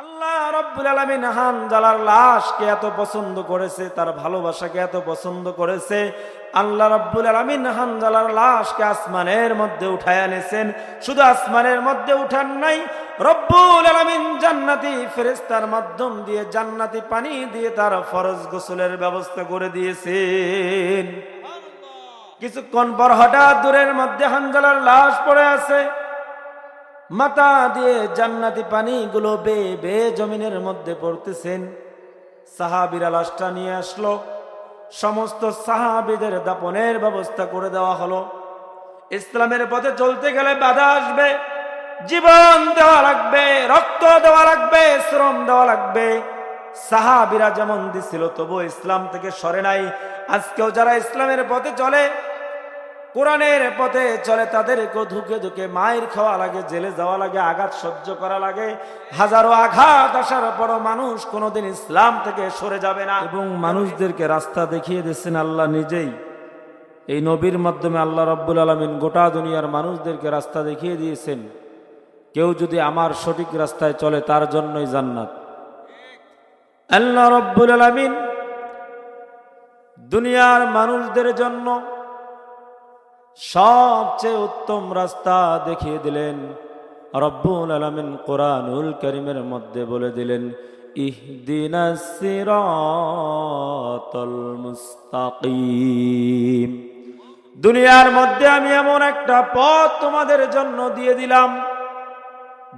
আল্লাহ রাব্বুল আলামিন হানজালার লাশকে এত পছন্দ করেছে, তার ভালোবাসাকে এত পছন্দ করেছে। আল্লাহ রাব্বুল আলামিন হানজালার লাশকে আসমানের মধ্যে উঠায় এনেছেন। শুধু আসমানের মধ্যে উঠান নাই, রব্বুল আলামিন জান্নাতি ফেরেশতার মাধ্যম দিয়ে জান্নাতি পানি দিয়ে তার ফরজ গোসলের ব্যবস্থা করে দিয়েছেন। কিছুক্ষণ পর হঠাৎ দূরের মধ্যে হানজালার লাশ পড়ে আছে, মাথা দিয়ে জান্নাতি পানিগুলো বেয়ে বেয়ে জমিনের মধ্যে পড়তেছেন। সাহাবীরা লাশটা নিয়ে আসলো, সমস্ত সাহাবীদের দাফনের ব্যবস্থা করে দেওয়া হলো। ইসলামের পথে চলতে গেলে বাধা আসবে, জীবন দেওয়া লাগবে, রক্ত দেওয়া লাগবে, শ্রম দেওয়া লাগবে। সাহাবীরা যেমন দিছিল তবু ইসলাম থেকে সরে নাই। আজকেও যারা ইসলামের পথে চলে, কোরআনের পথে চলে, তাদেরকে ধুকে ধুকে মায়ের খাওয়া লাগে, জেলে যাওয়া লাগে, আঘাত সহ্য করা লাগে। হাজারো আঘাত আসার পরও মানুষ কোনোদিন ইসলাম থেকে সরে যাবে না। এবং মানুষদেরকে রাস্তা দেখিয়ে দিচ্ছেন আল্লাহ নিজেই। এই নবীর মাধ্যমে আল্লাহ রাব্বুল আলামিন গোটা দুনিয়ার মানুষদেরকে রাস্তা দেখিয়ে দিয়েছেন। কেউ যদি আমার সঠিক রাস্তায় চলে তার জন্যই জান্নাত। আল্লাহ রাব্বুল আলামিন দুনিয়ার মানুষদের জন্য সবচেয়ে উত্তম রাস্তা দেখিয়ে দিলেন। রব্বুল আলামিন কোরআনুল কারীমের মধ্যে বলে দিলেন, ইহদিনাস সিরাতাল মুস্তাকিম। দুনিয়ার মধ্যে আমি এমন একটা পথ তোমাদের জন্য দিয়ে দিলাম,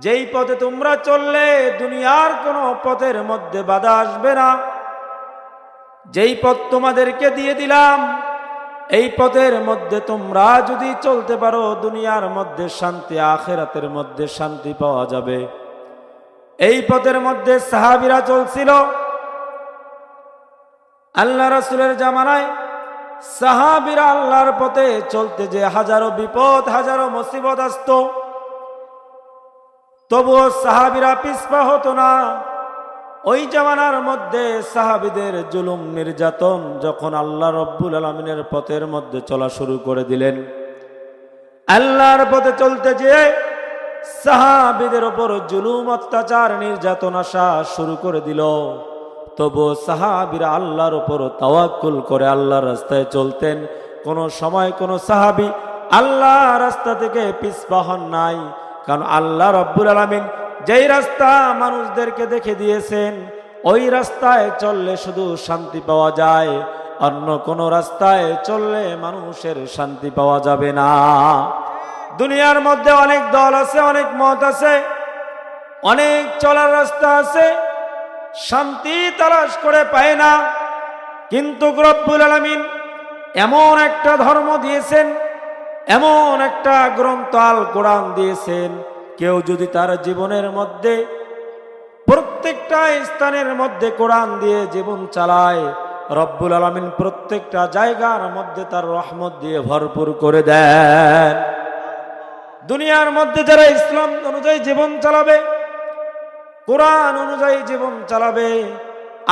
যেই পথে তোমরা চললে দুনিয়ার কোনো পথের মধ্যে বাধা আসবে না। যেই পথ তোমাদেরকে দিয়ে দিলাম, এই পথের মধ্যে তোমরা যদি চলতে পারো, দুনিয়ার মধ্যে শান্তি, আখিরাতের মধ্যে শান্তি পাওয়া যাবে। এই পথের মধ্যে সাহাবীরা চলছিল। আল্লাহ রাসূলের জামানায় সাহাবীরা আল্লাহর পথে চলতে যে হাজারো বিপদ, হাজারো মুসিবত আসতো, তবুও সাহাবীরা পিছপা হতো না। ওই জামানার মধ্যে সাহাবীদের জুলুম নির্যাতন যখন আল্লাহ রব্বুল আলামিনের পথের মধ্যে চলা শুরু করে দিলেন, আল্লাহর পথে চলতে যেয়ে সাহাবীদের উপর জুলুম, অত্যাচার, নির্যাতন আসা শুরু করে দিল, তবু সাহাবীরা আল্লাহর উপর তাওয়াক্কুল করে আল্লাহর রাস্তায় চলতেন। কোন সময় কোন সাহাবী আল্লাহ রাস্তা থেকে পিছপা হন নাই। কারণ আল্লাহ রব্বুল আলামিন যেই রাস্তা মানুষদেরকে দেখে দিয়েছেন, ওই রাস্তায় চললে শুধু শান্তি পাওয়া যায়, অন্য কোন রাস্তায় চললে মানুষের শান্তি পাওয়া যাবে না। দুনিয়ার মধ্যে অনেক দল আছে, অনেক মত আছে, অনেক চলার রাস্তা আছে, শান্তি তালাশ করে পায় না। কিন্তু রব্বুল আলামিন এমন একটা ধর্ম দিয়েছেন, এমন একটা গ্রন্থ আল কোরআন দিয়েছেন, কেউ যদি তার জীবনের মধ্যে প্রত্যেকটা স্থানের মধ্যে কোরআন দিয়ে জীবন চালায়, রব্বুল আলামিন প্রত্যেকটা জায়গার মধ্যে তার রহমত দিয়ে ভরপুর করে দেন। দুনিয়ার মধ্যে যারা ইসলাম অনুযায়ী জীবন চালাবে, কোরআন অনুযায়ী জীবন চালাবে,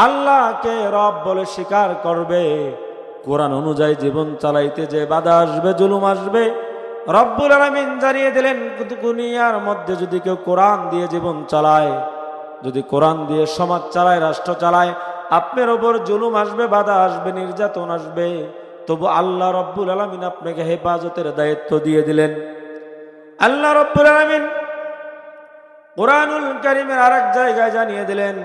আল্লাহকে রব বলে স্বীকার করবে, কোরআন অনুযায়ী জীবন চালাইতে যে বাধা আসবে, জুলুম আসবে, রব্বুল আলামিন জানিয়ে দিলেন, দুনিয়ার মধ্যে যদি কেউ কোরআন দিয়ে জীবন চালায়, যদি কোরআন দিয়ে সমাজ চালায়, রাষ্ট্র চালায়, আপনার ওপর জুলুম আসবে, বাধা আসবে, নির্যাতন আসবে, তবু আল্লাহ রব্বুল আলামিন আপনাকে হেফাজতের দায়িত্ব দিয়ে দিলেন। আল্লাহ রব্বুল আলামিন কোরআনুল কারীমের আরেক জায়গায় জানিয়ে দিলেন,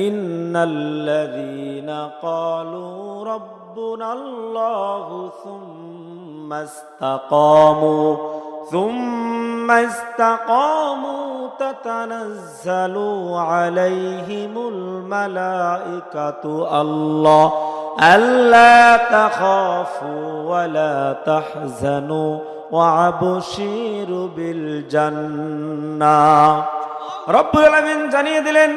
ইন্নাল্লাযীনা ক্বালু রাব্বুনাল্লাহু ثم استقاموا تتنزل عليهم الملائكة ألا تخافوا ولا تحزنوا وأبشروا بالجنة। রব্বুল আলামিন জানিয়ে দিলেন,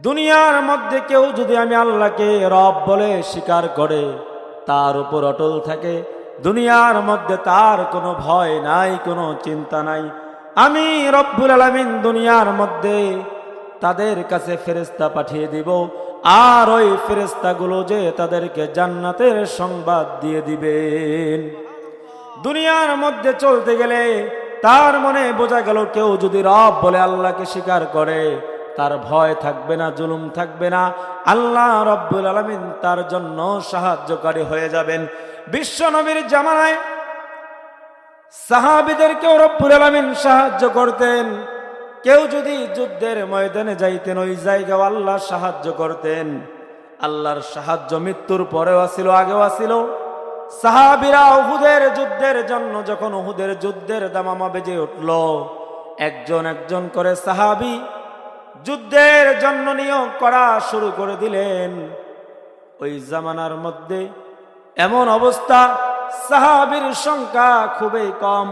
দুনিয়ার মধ্যে কেউ যদি আমি আল্লাহকে রব বলে স্বীকার করে, তার উপর অটল থাকে, দুনিয়ার মধ্যে তার কোনো ভয় নাই, কোনো চিন্তা নাই, আমি রব্বুল আলামিন দুনিয়ার মধ্যে তাদের কাছে ফেরেশতা পাঠিয়ে দিব, আর ওই ফেরেশতাগুলো যে তাদেরকে জান্নাতের সংবাদ দিয়ে দিবেন। দুনিয়ার মধ্যে চলতে গেলে তার মনে বোঝা গেল কেউ যদি রব বলে আল্লাহকে স্বীকার করে তার ভয় থাকবে না, জুলুম থাকবে না, আল্লাহ রব্বুল আলামিন তার জন্য সাহায্যকারী হয়ে যাবেন। বিশ্ব নবীর জামানায় সাহাবীদেরকেও রব্বুল আলামিন সাহায্য করতেন। কেউ যদি যুদ্ধের ময়দানে যাইতেন ওই জায়গাও আল্লাহ সাহায্য করতেন। আল্লাহর সাহায্য মৃত্যুর পরেও আসিল, আগেও আসিল। সাহাবীরা উহুদের যুদ্ধের জন্য যখন উহুদের যুদ্ধের দামামা বেজে উঠল, একজন একজন করে সাহাবী যুদ্ধের জন্য নিয়োগ করা শুরু করে দিলেন। ওই জামানার মধ্যে এমন অবস্থা, সাহাবীর সংখ্যা খুবই কম,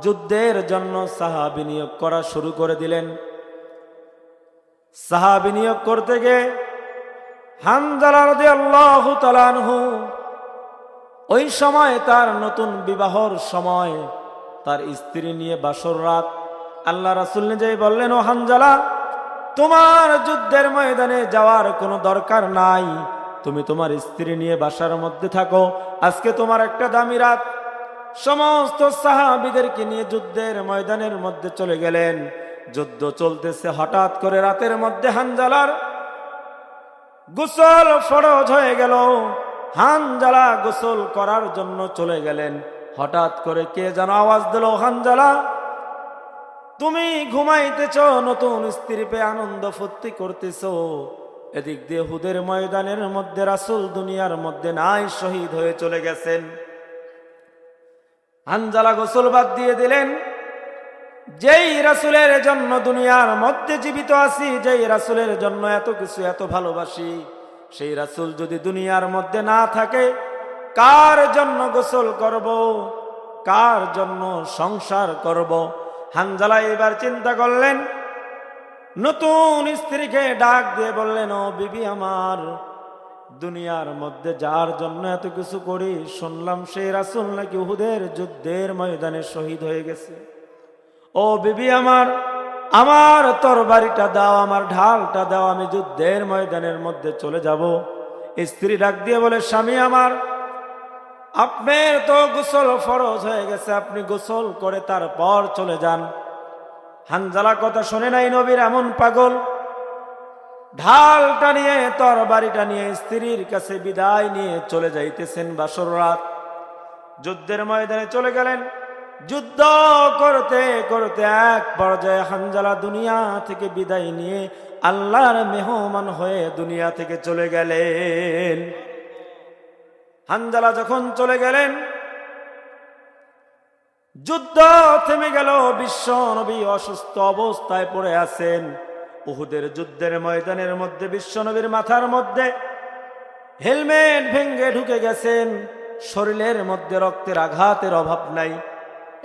যুদ্ধের জন্য সাহাবী নিয়োগ করা শুরু করে দিলেন। সাহাবী নিয়োগ করতে গিয়ে হানজালা রাদিয়াল্লাহু তাআলা আনহু, ওই সময় তার নতুন বিবাহর সময়, তার স্ত্রী নিয়ে বাসর রাত। আল্লাহ রাসূল নিজেই বললেন, ও হানজালা, তোমার যুদ্ধের ময়দানে যাওয়ার কোনো দরকার নাই, তুমি তোমার স্ত্রী নিয়ে বাসার মধ্যে থাকো, আজকে তোমার একটা দামি রাত। সমস্ত সাহাবীদেরকে নিয়ে যুদ্ধের ময়দানের মধ্যে চলে গেলেন। যুদ্ধ চলতেছে, হঠাৎ করে রাতের মধ্যে হানজালার গোসল ফরজ হয়ে গেল। হানজালা গোসল করার জন্য চলে গেলেন। হঠাৎ করে কে যেন আওয়াজ দিল, হানজালা তুমি ঘুমাইতেছ, নতুন স্ত্রী পেয়ে আনন্দ ফুর্তি করতেছ। এদিক দিয়ে উহুদের ময়দানের মধ্যে রাসূল দুনিয়ার মধ্যে নাই, শহীদ হয়ে চলে গেছেন। হানজালা গোসল বাদ দিয়ে দিলেন। যেই রাসূলের জন্য দুনিয়ার মধ্যে জীবিত আছি, যেই রাসূলের জন্য এত কিছু এত ভালোবাসি, সেই রাসূল যদি দুনিয়ার মধ্যে না থাকে, কার জন্য গোসল করব, কার জন্য সংসার করব? হানজালা এবার চিন্তা করলেন। নতুন স্ত্রীকে ডাক দিয়ে বললেন, ও বিবি আমার, দুনিয়ার মধ্যে যার জন্য এত কিছু করি, শুনলাম সেই রাসূল নাকি উহুদের যুদ্ধের ময়দানে শহীদ হয়ে গেছে। ও বিবি আমার, আমার তরবারিটা দাও, আমার ঢালটা দাও, আমি যুদ্ধের ময়দানের মধ্যে চলে যাব। স্ত্রী ডাক দিয়ে বলে, স্বামী আমার, আপনার তো গোসল ফরজ হয়ে গেছে, আপনি গোসল করে তারপর চলে যান। হানজালা কথা শুনে নাই নবীর এমন পাগল, ঢালটা নিয়ে তরবারিটা নিয়ে স্ত্রীর কাছে বিদায় নিয়ে চলে যাইতেছেন বাসর রাত। যুদ্ধের ময়দানে চলে গেলেন। যুদ্ধ করতে করতে এক পর্যায়ে হানজালা দুনিয়া থেকে বিদায় নিয়ে আল্লাহর মেহমান হয়ে দুনিয়া থেকে চলে গেলেন। হানজালা যখন চলে গেলেন, যুদ্ধ থেমে গেল। বিশ্ব নবী অসুস্থ অবস্থায় পড়ে আছেন। উহুদের যুদ্ধের ময়দানের মধ্যে বিশ্ব নবীর মাথার মধ্যে হেলমেট ভেঙে ঢুকে গেছেন। শরীরের মধ্যে রক্তের আঘাতের অভাব নাই,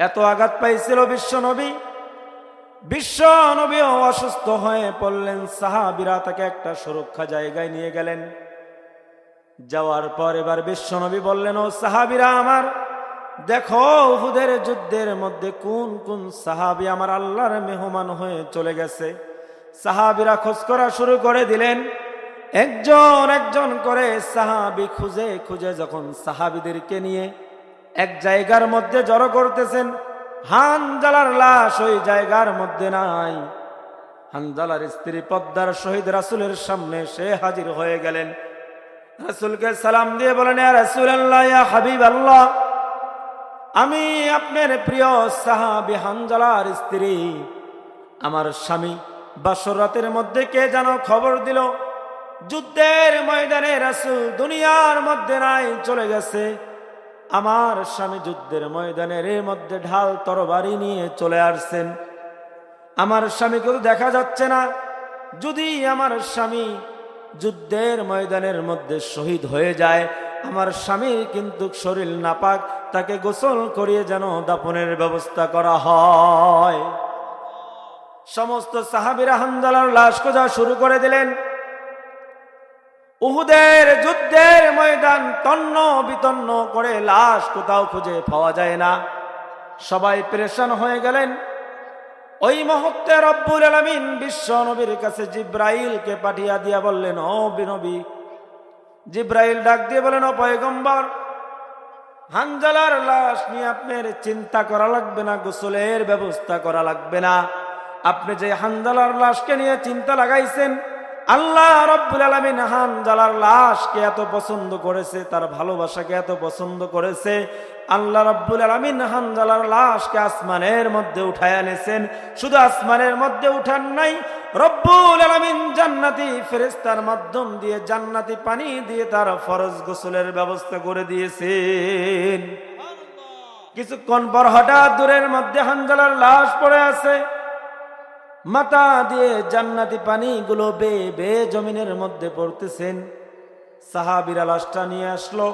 এত আঘাত পাইছিল বিশ্ব নবী। বিশ্ব নবীও অসুস্থ হয়ে পড়লেন। সাহাবীরা তাকে একটা সুরক্ষা জায়গায় নিয়ে গেলেন। যাওয়ার পর এবার বিশ্ব নবী বললেন, ও সাহাবীরা আমার, দেখো উহুদের যুদ্ধের মধ্যে কোন কোন সাহাবী আমার আল্লাহর মেহমান হয়ে চলে গেছে। সাহাবীরা খোঁজ করা শুরু করে দিলেন। একজন একজন করে সাহাবী খুঁজে খুঁজে যখন সাহাবীদেরকে নিয়ে এক জায়গার মধ্যে জড়ো করতেছেন, হানজালার লাশ ওই জায়গার মধ্যে নাই। হানজালার স্ত্রী পদ্মার শহীদ রাসূলের সামনে সে হাজির হয়ে গেলেন। রাসূলকে সালাম দিয়ে বলেন, ইয়া রাসূলুল্লাহ, ইয়া হাবিবাল্লাহ, আমি আপনার প্রিয় সাহাবী হানজালার স্ত্রী। আমার স্বামী বাসর রাতের মধ্যে কে যেন খবর দিল, যুদ্ধের ময়দানে রাসূল দুনিয়ার মধ্যে নাই, চলে গেছে। আমার স্বামী যুদ্ধের ময়দানের এর মধ্যে ঢাল তরবারি নিয়ে চলে আসছেন। আমার স্বামীকে তো দেখা যাচ্ছে না। যদি আমার স্বামী যুদ্ধের ময়দানের মধ্যে শহীদ হয়ে যায়, আমার স্বামীর কিন্তু শরীর নাপাক, তাকে গোসল করিয়ে যেন দাফনের ব্যবস্থা করা হয়। সমস্ত সাহাবীরা হানজালার লাশ খোঁজা শুরু করে দিলেন। উহুদের যুদ্ধের ময়দান তন্ন বিতন্ন করে, লাশ কোথাও খুঁজে পাওয়া যায় না। সবাই পেরেশান হয়ে গেলেন। ওই মুহূর্তে রব্বুল আলামিন বিশ্ব নবীর কাছে জিব্রাইলকে পাঠিয়ে দিয়া বললেন, ও নবী। জিব্রাইল ডাক দিয়ে বলেন, ও পয়গম্বর, হানজালার লাশ নিয়ে আপনার চিন্তা করা লাগবে না, গোসলের ব্যবস্থা করা লাগবে না। আপনি যে হানজালার লাশকে নিয়ে চিন্তা লাগাইছেন, আল্লাহ রাব্বুল আলামিন হানজালার লাশকে এত পছন্দ করেছে, তার ভালোবাসাকে এত পছন্দ করেছে, আল্লাহ রাব্বুল আলামিন হানজালার লাশকে আসমানের মধ্যে উঠায় এনেছেন। শুধু আসমানের মধ্যে উঠান নাই, রব্বুল আলামিন জান্নাতি ফেরেশতার মাধ্যম দিয়ে জান্নাতি পানি দিয়ে তার ফরজ গোসলের ব্যবস্থা করে দিয়েছেন। কিছুক্ষণ পর হঠাৎ দূরের মধ্যে হানজালার লাশ পড়ে আছে, মাথা দিয়ে জান্নাতি পানিগুলো বেয়ে বেয়ে জমিনের মধ্যে পড়তেছেন। সাহাবীরা লাশটা নিয়ে আসলো,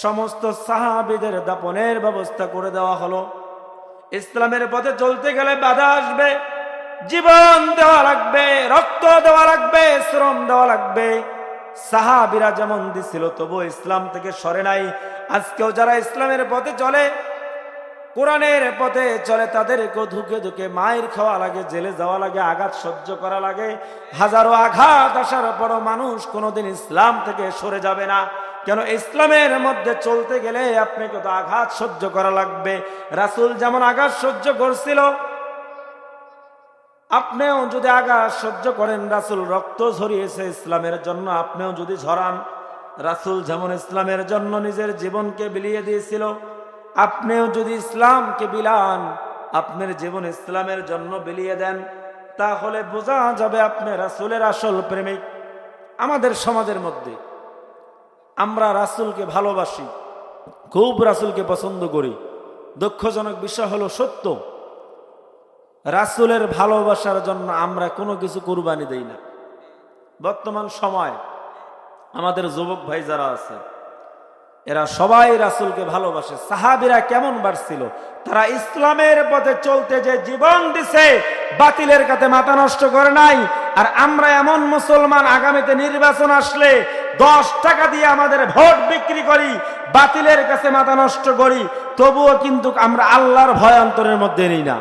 সমস্ত সাহাবীদের দাফনের ব্যবস্থা করে দেওয়া হলো। ইসলামের পথে চলতে গেলে বাধা আসবে, জীবন দেওয়া লাগবে, রক্ত দেওয়া লাগবে, শ্রম দেওয়া লাগবে। সাহাবীরা যেমন দিছিল তবু ইসলাম থেকে সরে নাই। আজকেও যারা ইসলামের পথে চলে, কোরআনের পথে চলে, তাদেরকে ধুকে ধুকে মায়ের খাওয়া লাগে, জেলে যাওয়া লাগে, আঘাত সহ্য করা লাগে। হাজারো আঘাত আসার পরও মানুষ কোনোদিন ইসলাম থেকে সরে যাবে না। কেন? ইসলামের মধ্যে চলতে গেলে আপনাকে তো আঘাত সহ্য করা লাগবে। রাসূল যেমন আঘাত সহ্য করছিল, আপনিও যদি আঘাত সহ্য করেন, রাসূল রক্ত ঝরিয়েছে ইসলামের জন্য, আপনিও যদি ঝরান, রাসূল যেমন ইসলামের জন্য নিজের জীবনকে বিলিয়ে দিয়েছিল, আপনিও যদি ইসলামকে বিলান, আপনার জীবন ইসলামের জন্য বিলিয়ে দেন, তাহলে বোঝা যাবে আপনি রাসূলের আসল প্রেমিক। আমাদের সমাজের মধ্যে আমরা রাসূলকে ভালোবাসি, খুব রাসূলকে পছন্দ করি। দুঃখজনক বিষয় হলো সত্য, রাসূলের ভালোবাসার জন্য আমরা কোনো কিছু কুরবানি দেই না। বর্তমান সময় আমাদের যুবক ভাই যারা আছে, এরা সবাই রাসূলকে ভালোবাসে। সাহাবীরা কেমন বাড়ছিল, তারা ইসলামের পথে চলতে যে জীবন দিছে, বাতিলের কাছে মাথা নষ্ট করে নাই। আর আমরা এমন মুসলমান, আগামীতে নির্বাচন আসলে 10 টাকা দিয়ে আমাদের ভোট বিক্রি করি, বাতিলের কাছে মাথা নষ্ট করি, তবুও কিন্তু আমরা আল্লাহর ভয় অন্তরের মধ্যে নিই না।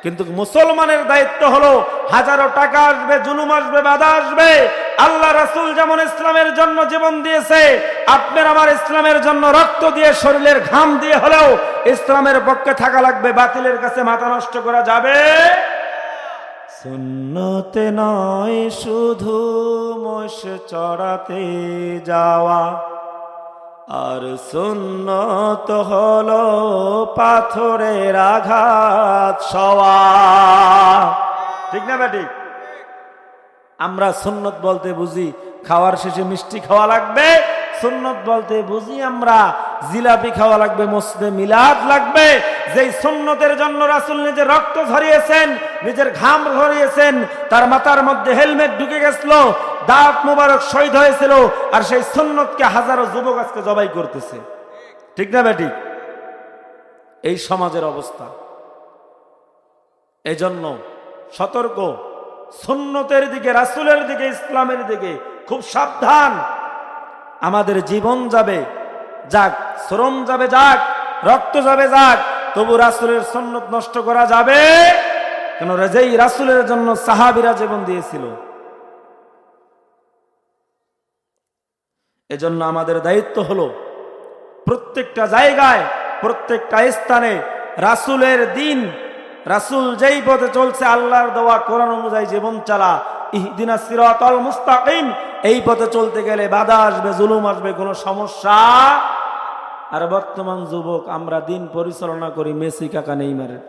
কিন্তু মুসলমানের দায়িত্ব হলো, হাজারো টাকা আসবে, জুলুম আসবে, বাধা আসবে, আল্লাহ রাসূল যেমন ইসলামের জন্য জীবন দিয়েছে, আপনার আমার ইসলামের জন্য রক্ত দিয়ে, শরীরের ঘাম দিয়ে হলেও ইসলামের পক্ষে থাকা লাগবে। বাতিলের কাছে মাথা নষ্ট করা যাবে। সুন্নতে নয় শুধু মোষ চড়াতে যাওয়া, আর সুন্নত হলো পাথরের আঘাত সওয়া। ঠিক না বেটি? আমরা সুন্নত বলতে বুঝি খাওয়ার শেষে মিষ্টি খাওয়া লাগবে, সুন্নত বলতে বুঝি আমরা জিলাপি খাওয়া লাগবে, মসজিদে মিলাদ লাগবে। যেই সুন্নতের জন্য রাসূল নিজের রক্ত ঝরিয়েছেন, নিজের ঘাম ঝরিয়েছেন, তার মাথার মধ্যে হেলমেট ঢুকে গেছিল, দাঁত মোবারক শহীদ হয়েছিল, আর সেই সুন্নতকে হাজারো যুবক আজকে জবাই করতেছে। ঠিক না বেটি? এই সমাজের অবস্থা। এজন্য সতর্ক, সুন্নতের দিকে, রাসূলের দিকে, ইসলামের দিকে খুব সাবধান। আমাদের জীবন যাবে যাক, শ্রম যাবে যাক, রক্ত যাবে যাক, তবু রাসূলের সুন্নত নষ্ট করা যাবে কেন? যেই রাসূলের জন্য সাহাবীরা জীবন দিয়েছিল। এজন্য আমাদের দায়িত্ব হলো প্রত্যেকটা জায়গায়, প্রত্যেকটা স্থানে রাসূলের দিন, রাসূল যেই পথে চলছে, আল্লাহর দেওয়া কোরআন অনুযায়ী জীবন চালা। ইহদিনাস সিরাতাল মুস্তাকিম, এই পথে চলতে গেলে বাধা আসবে, জুলুম আসবে, কোনো সমস্যা। আর বর্তমান যুবক আমরা দিন পরিচালনা করি মেসি কাকা নেইমারের।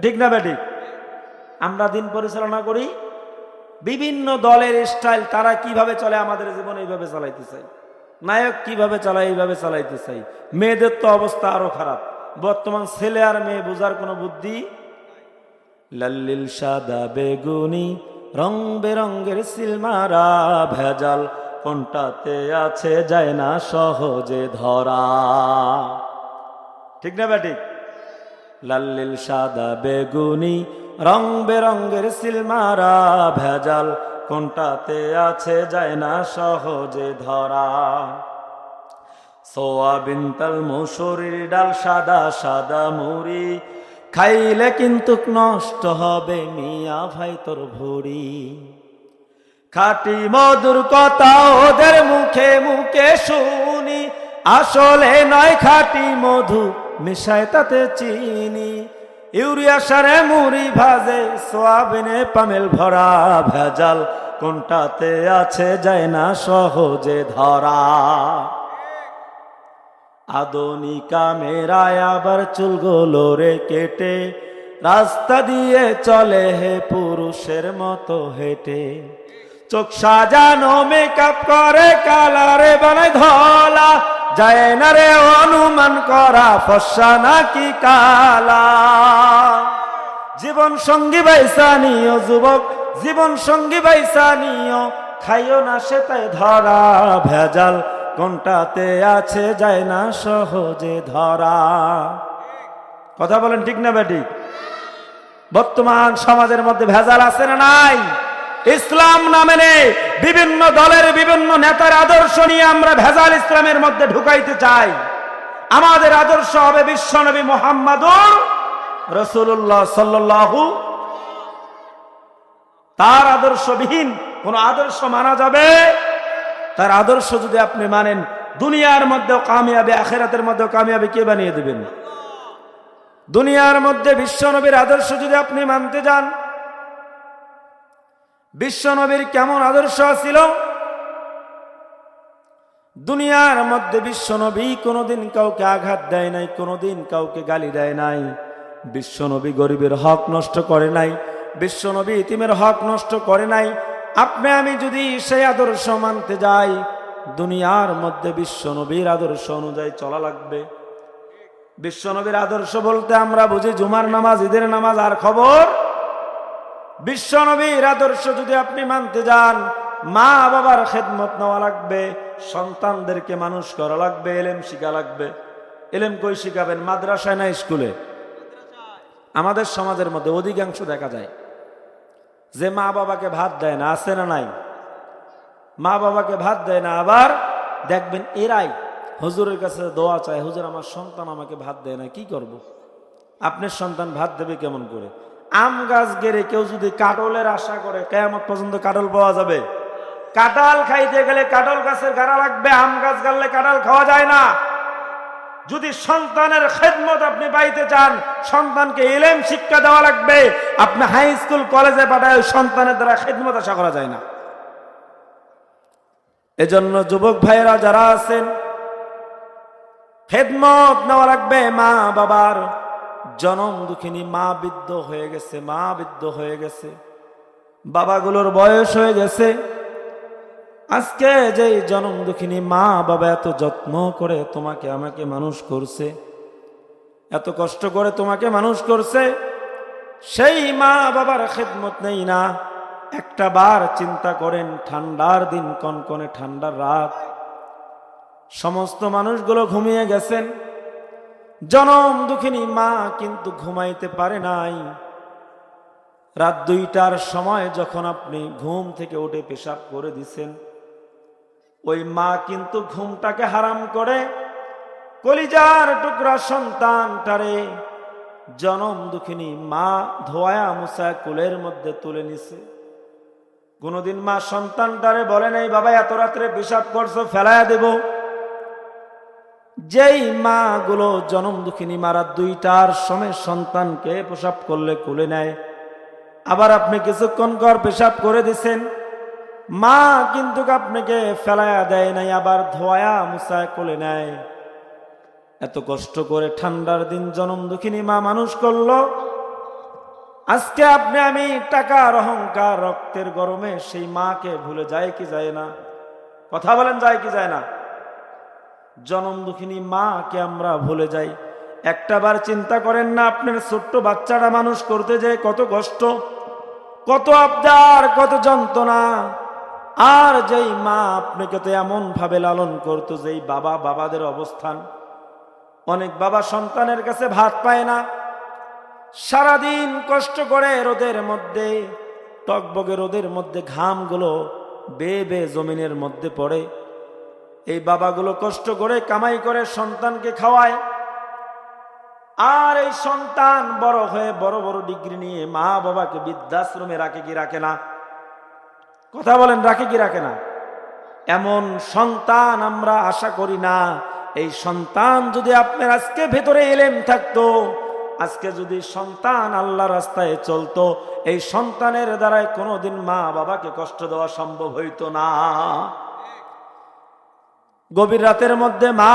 ঠিক না বেটি? আমরা দিন পরিচালনা করি বিভিন্ন দলের স্টাইল, তারা কিভাবে চলে আমাদের জীবন এইভাবে চালাইতে চাই, নায়ক কিভাবে চালায় এইভাবে চালাইতে চাই। মেয়েদের তো অবস্থা আরো খারাপ। বর্তমান ছেলে আর মেয়ে বোঝার কোনো বুদ্ধি। লাল্লিল সাদা বেগুনি রং বেরঙ্গের সিলমারা, ভেজাল কোনটাতে আছে যায় না সহজে ধরা। ঠিক না বেটি? লাল্লিল সাদা বেগুনি রং বেরঙ্গের সিলমারা, ভেজাল কোনটাতে আছে যায় না সহজে ধরা। সোয়াবিন তাল মুসুরির ডাল, সাদা সাদা মুড়ি, খাইলে কিন্তু নষ্ট হবে মিয়া ভাই তোর ভুঁড়ি। খাঁটি মধুর কথা ওদের মুখে মুখে শুনি, আসলে নয় খাঁটি মধু মিশায় তাতে চিনি, ইউরিয়া সারে মুড়ি ভাজে সোয়াবিনে পামেল ভরা, ভেজাল কোনটাতে আছে যায় না সহজে ধরা। আধুনিকা মেরায় আবার চুলগুলো রে কেটে, রাস্তা দিয়ে চলে হে পুরুষের মতো হেঁটে, চোখ সাজানো মেকআপ করে কালারে বানায় ধলা, যায় না রে অনুমান করা ফর্সা নাকি কালা। জীবন সঙ্গী বাইসা নিও যুবক, জীবন সঙ্গী বাইসা নিও, খাইও না সে তাই ধরা, ভেজাল কোনটাতে আছে যায় না সহজে ধরা। কথা বলেন ঠিক না বেঠিক? বর্তমান সমাজের মধ্যে ভেজাল আছে না নাই? ইসলাম না মেনে বিভিন্ন দলের বিভিন্ন নেতার আদর্শ নিয়ে আমরা ভেজাল ইসলামের মধ্যে ঢুকাইতে চাই। আমাদের আদর্শ হবে বিশ্বনবী মুহাম্মাদুর রাসূলুল্লাহ সাল্লাল্লাহু, তার আদর্শবিহীন কোন আদর্শ মানা যাবে? তার আদর্শ যদি আপনি মানেন, দুনিয়ার মধ্যেও কামিয়াবি, আখিরাতের মধ্যেও কামিয়াবি কে বানিয়ে দিবেন? দুনিয়ার মধ্যে বিশ্বনবীর আদর্শ যদি আপনি মানতে যান, বিশ্বনবীর কেমন আদর্শ ছিল? দুনিয়ার মধ্যে বিশ্বনবী কোনোদিন কাউকে আঘাত দেয় নাই, কোনোদিন কাউকে গালি দেয় নাই। বিশ্বনবী গরিবের হক নষ্ট করে নাই, বিশ্বনবী ইতিমের হক নষ্ট করে নাই। আপনি আমি যদি সেই আদর্শ মানতে যাই, দুনিয়ার মধ্যে বিশ্বনবীর আদর্শ অনুযায়ী চলা লাগবে। বিশ্বনবীর আদর্শ বলতে আমরা বুঝি জুমার নামাজ, ঈদের নামাজ আর খবর। বিশ্বনবীর আদর্শ যদি আপনি মানতে যান, মা বাবার খেদমত নেওয়া লাগবে, সন্তানদেরকে মানুষ করা লাগবে, এলেম শিখা লাগবে। এলেম কই শিখাবেন? মাদ্রাসায় না স্কুলে? আমাদের সমাজের মধ্যে অধিকাংশ দেখা যায় যে মা বাবাকে ভাত দেয় না, আছে না নাই? মা বাবাকে ভাত দেয় না, আবার দেখবেন এরাই হুজুরের কাছে দোয়া চায়, হুজুর আমার সন্তান আমাকে ভাত দেয় না, কি করব? আপনার সন্তান ভাত দেবে কেমন করে? আম গাছ গেড়ে কেউ যদি কাঁঠালের আশা করে, কিয়ামত পর্যন্ত কাঁঠাল পাওয়া যাবে? কাঁঠাল খাইতে গেলে কাঁঠাল গাছের গাড়া লাগবে, আম গাছ গাড়লে কাঁঠাল খাওয়া যায় না। যদি সন্তানের খেদমত আপনি পাইতে চান, সন্তানকে ইলম শিক্ষা দেওয়া লাগবে। আপনি হাই স্কুল কলেজে পাঠায় সন্তানের দ্বারা খেদমত আশা করা যায় না। এজন্য যুবক ভাইয়েরা যারা আছেন, খেদমত নেওয়া লাগবে মা বাবার। জনম দুঃখিনী মা বৃদ্ধ হয়ে গেছে, মা বৃদ্ধ হয়ে গেছে, বাবাগুলোর বয়স হয়ে গেছে। আজকে যে জনম দুঃখিনী মা বাবা এত যত্ন করে তোমাকে আমাকে মানুষ করছে, এত কষ্ট করে তোমাকে মানুষ করছে, সেই মা বাবার খেদমত নেই না। একটা বার চিন্তা করেন, ঠান্ডার দিন, কনকনে ঠান্ডার রাত, সমস্ত মানুষগুলো ঘুমিয়ে গেছেন, জনম দুঃখিনী মা কিন্তু ঘুমাইতে পারে নাই। রাত 2টার সময় যখন আপনি ঘুম থেকে উঠে পেশাব করে দিছেন, ওই মা কিন্তু ঘুমটাকে হারাম করে কলিজার টুকরা সন্তানটারে জনম দুঃখিনী মা ধোয়া মুছা কোলের মধ্যে তুলে নিছে। কোনদিন মা সন্তানটারে বলে নাই, বাবা এত রাত্রে পেশাব করছো, ফেলায়া দেব। যেই মা গুলো জনম দুঃখিনী মারা 2টার সময় সন্তানকে পেশাব করলে কোলে নেয়, আবার আপনি কিছুক্ষণ পর পেশাব করে দিছেন, মা কিন্তু আপনাকে ফেলায়া দেয় নাই, আবার ধোয়া মুছায় কোলে নেয়। এত কষ্ট করে ঠান্ডার দিন জনম দুঃখিনী মা মানুষ করলো। আজকে আপনি আমি টাকার অহংকার, রক্তের গরমে সেই মাকে ভুলে যায় কি যায় না? কথা বলেন, যায় কি যায় না? জনম দুঃখিনী মাকে আমরা ভুলে যাই। একটা বার চিন্তা করেন না, আপনার ছোট্ট বাচ্চাটা মানুষ করতে যে কত কষ্ট, কত আবদার, কত যন্ত্রণা। আর যেই মা আপনাকে তো এমন ভাবে লালন করতো, যেই বাবা, বাবাদের অবস্থান, অনেক বাবা সন্তানের কাছে ভাত পায় না, সারাদিন কষ্ট করে রোদের মধ্যে, টকবগে রোদের মধ্যে ঘামগুলো বেয়ে বেয়ে জমিনের মধ্যে পড়ে। এই বাবাগুলো কষ্ট করে কামাই করে সন্তানকে খাওয়ায়, আর এই সন্তান বড় হয়ে বড় বড় ডিগ্রি নিয়ে মা বাবাকে বৃদ্ধাশ্রমে রাখে কি রাখে না? কথা বলেন, রাখে কি রাখে না? এমন সন্তান আমরা আশা করি না, এই সন্তান যদি আপনার আজকে ভেতরে ইলম থাকতো, আজকে যদি সন্তান আল্লাহ রাস্তায় চলতো, এই সন্তানের দ্বারাই কোনোদিন মা বাবাকে কষ্ট দেওয়া সম্ভব হইতো না। গভীর রাতের মধ্যে মা,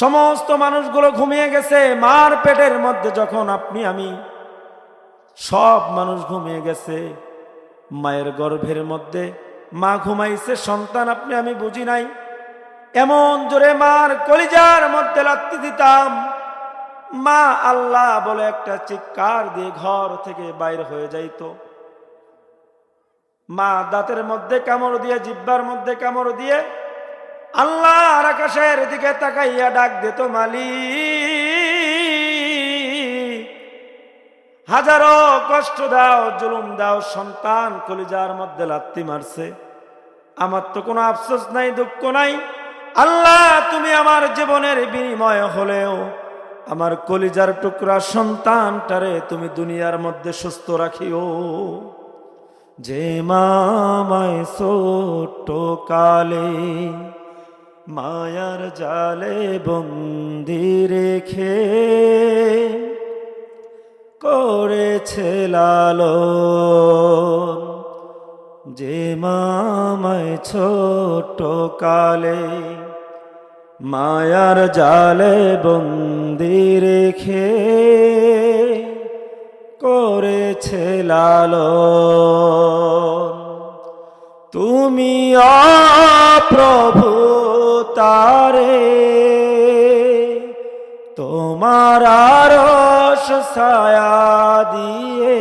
সমস্ত মানুষগুলো ঘুমিয়ে গেছে, মার পেটের মধ্যে যখন আপনি আমি সব মানুষ ঘুমিয়ে গেছে, মায়ের গর্ভের মধ্যে মা ঘুমাইছে, সন্তান আপনি আমি বুঝি নাই, এমন জোরে মার কলিজার মধ্যে লাথি দিতাম, মা আল্লাহ বলে একটা চিৎকার দিয়ে ঘর থেকে বাইর হয়ে যাইত। মা দাঁতের মধ্যে কামড় দিয়ে, জিহ্বার মধ্যে কামড় দিয়ে আল্লাহ আর আকাশের দিকে তাকাইয়া ডাক দিত, মালিক হাজারো কষ্ট দাও, জুলুম দাও, সন্তান কলিজার মধ্যে লাথি মারছে, আমার তো কোনো আফসোস নাই, দুঃখ নাই, আল্লাহ তুমি আমার জীবনের বিনিময় হলেও আমার কলিজার টুকরা সন্তানটারে তুমি দুনিয়ার মধ্যে সুস্থ রাখিও। যে মামায় ছোট্ট কালে মায়ার জালে বন্দি রেখে করেছে লালন, যে মামায় ছোট্ট কালে মায়ার জালে বন্দি রেখে করেছে লালন, তুমি প্রভু তারে তোমার আরশ ছায়া দিয়ে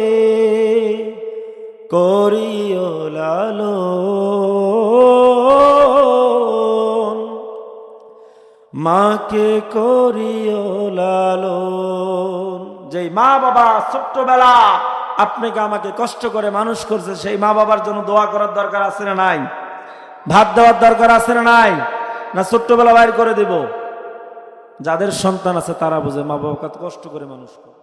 করিও লালন, মাকে করিও লালন। যেই মা বাবা ছোট্টবেলা আপনাকে আমাকে কষ্ট করে মানুষ করছে, সেই মা বাবার জন্য দোয়া করার দরকার আছে না নাই? ভাত দেওয়ার দরকার আছে না নাই? না ছোট্টবেলা বাইর করে দেব? যাদের সন্তান আছে তারা বুঝে মা বাবা কত কষ্ট করে মানুষ করে।